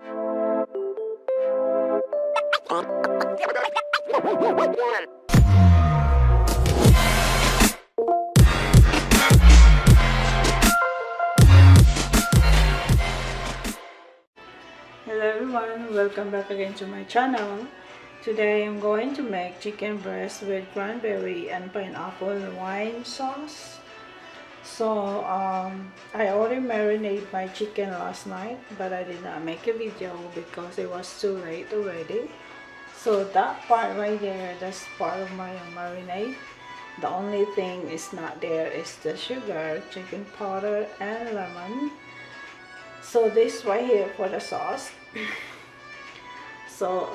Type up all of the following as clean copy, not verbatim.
Hello everyone, welcome back again to my channel. Today I'm going to make chicken breast with cranberry and pineapple wine sauce. So I already marinated my chicken last night, but I did not make a video because it was too late already. So that part right there, that's part of my marinade. The only thing is not there is the sugar, chicken powder, and lemon. So this right here for the sauce. So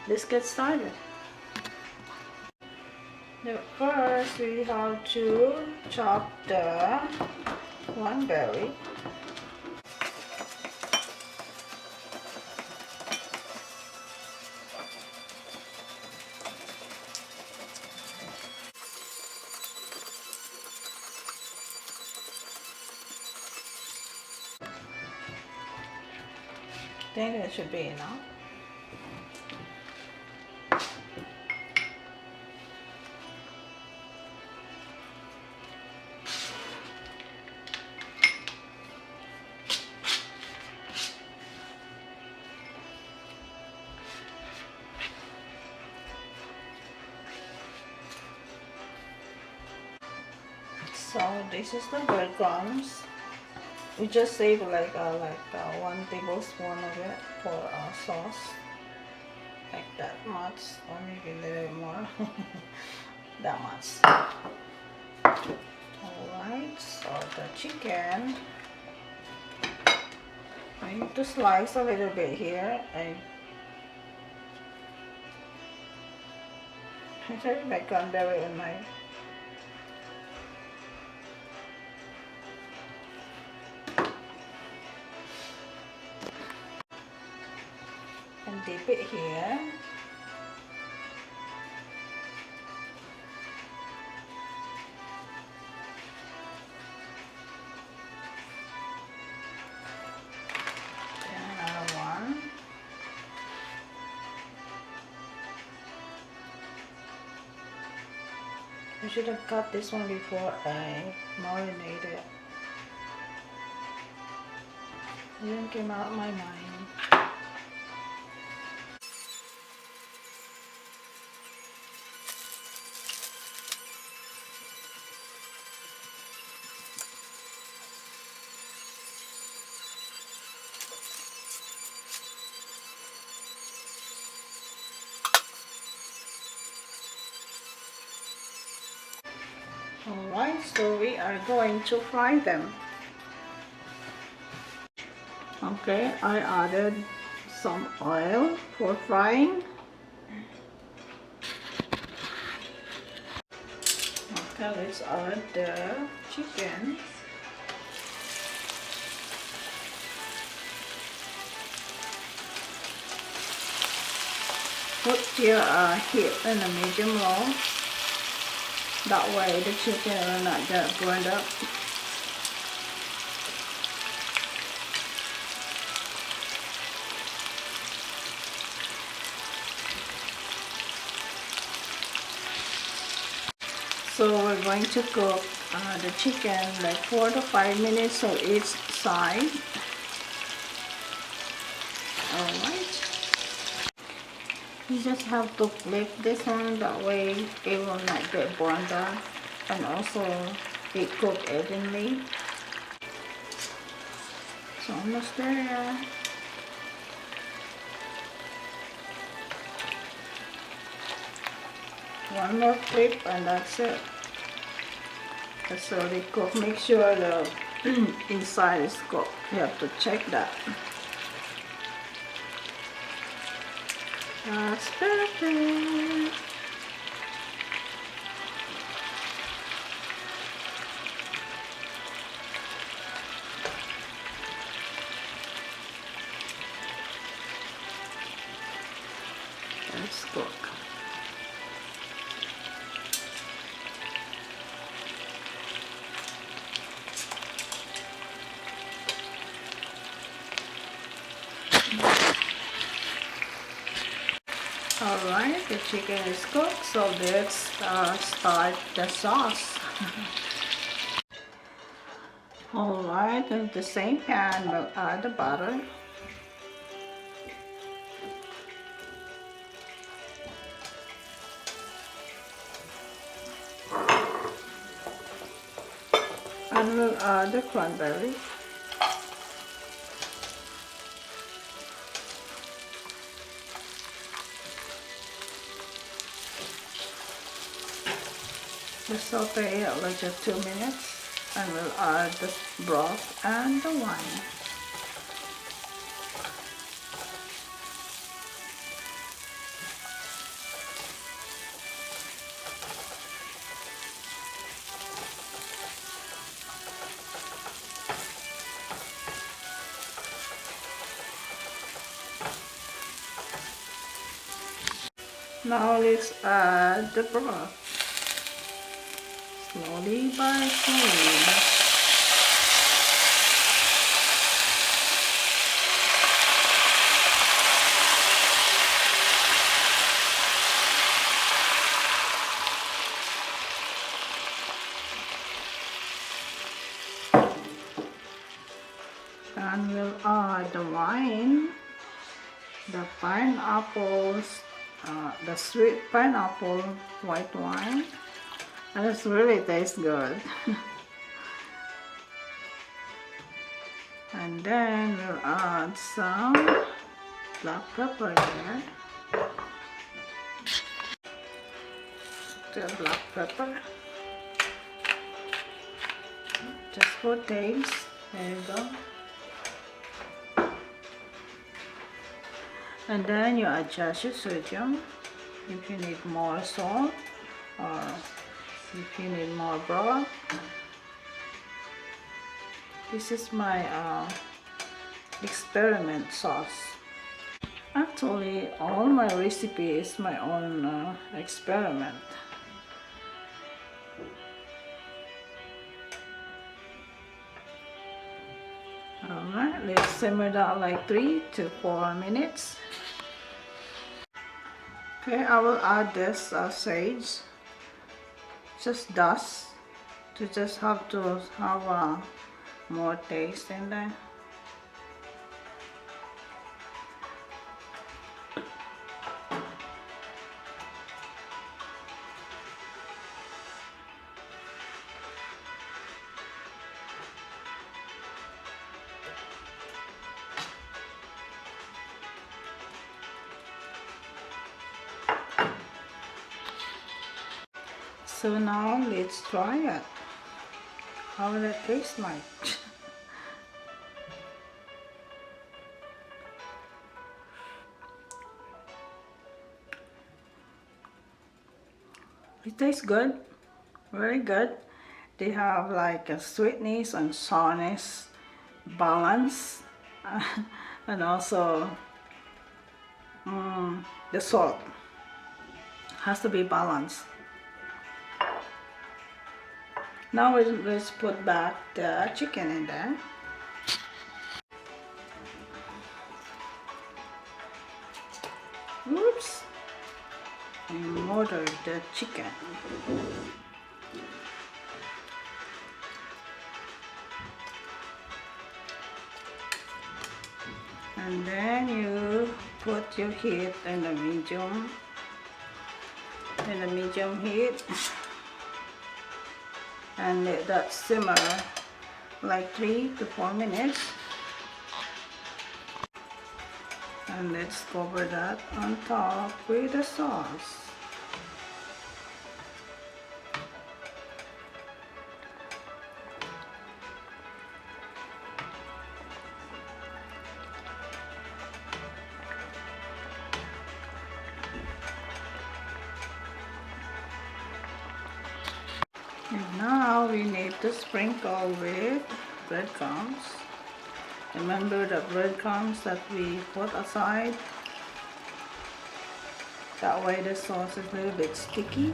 let's get started. Now first we have to chop the cranberry. I think that should be enough. So this is the breadcrumbs. We just save like 1 tablespoon of it for sauce, like that much, or maybe a little more. That much. Alright, so the chicken, I need to slice a little bit here. I have my cranberry in my and dip it here. Then another one. I should have cut this one before I marinated it. It didn't came out of my mind. Alright, so we are going to fry them. Okay, I added some oil for frying. Okay, let's add the chicken. Put your heat in a medium low. That way the chicken will not get burned up. So we're going to cook the chicken like 4 to 5 minutes on each side. Alright. You just have to flip this one, that way it will not get burned up, and also it cooked evenly. It's almost there. One more flip and that's it. That's already cooked. Make sure the inside is cooked. You have to check that. That's perfect. Let's cook. the chicken is cooked, so let's start the sauce. Alright, in the same pan, we'll add the butter. And we'll add the cranberry. Just saute it like just 2 minutes, and we'll add the broth and the wine. Now let's add the broth, slowly by slowly. And we'll add the wine, the pineapples, the sweet pineapple white wine, and it really tastes good. And then we'll add some black pepper there. The black pepper, just for taste. There you go. And then you adjust your sodium if you need more salt or if you need more broth. This is my experiment sauce. Actually, all my recipe is my own experiment. Alright, let's simmer that like 3 to 4 minutes. Okay, I will add this sage, just dust, to just have to have more taste in there. So now let's try it. How will it taste like? It tastes good, very good. They have like a sweetness and sourness balance, and also the salt has to be balanced. Now let's put back the chicken in there. Oops! And mortar the chicken. And then you put your heat in the medium heat. And let that simmer like 3 to 4 minutes. And let's cover that on top with the sauce. And now we need to sprinkle with breadcrumbs. Remember the breadcrumbs that we put aside? That way the sauce is a little bit sticky.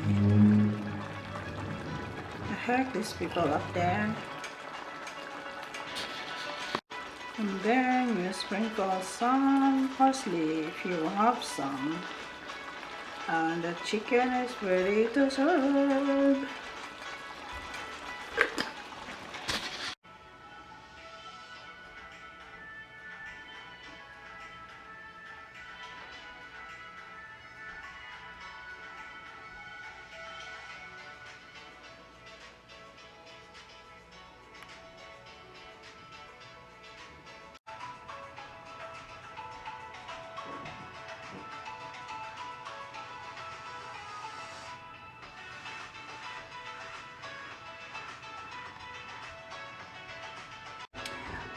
The heck, these people up there. And then you sprinkle some parsley if you have some. And the chicken is ready to serve.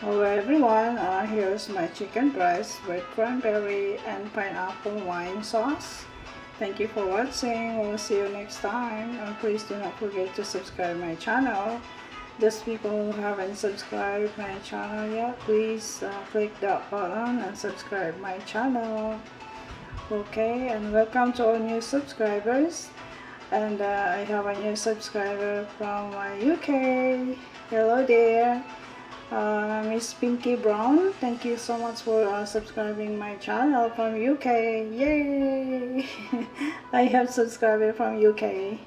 Alright everyone, here's my chicken breast with cranberry and pineapple wine sauce. Thank you for watching. We'll see you next time. And please do not forget to subscribe my channel. Those people who haven't subscribed my channel yet, please click that button and subscribe my channel. Okay, and welcome to all new subscribers. And I have a new subscriber from UK. Hello there. Miss Pinky Brown, thank you so much for subscribing my channel from UK. Yay! I have subscriber from UK.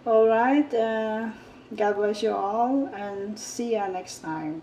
Alright, God bless you all and see you next time.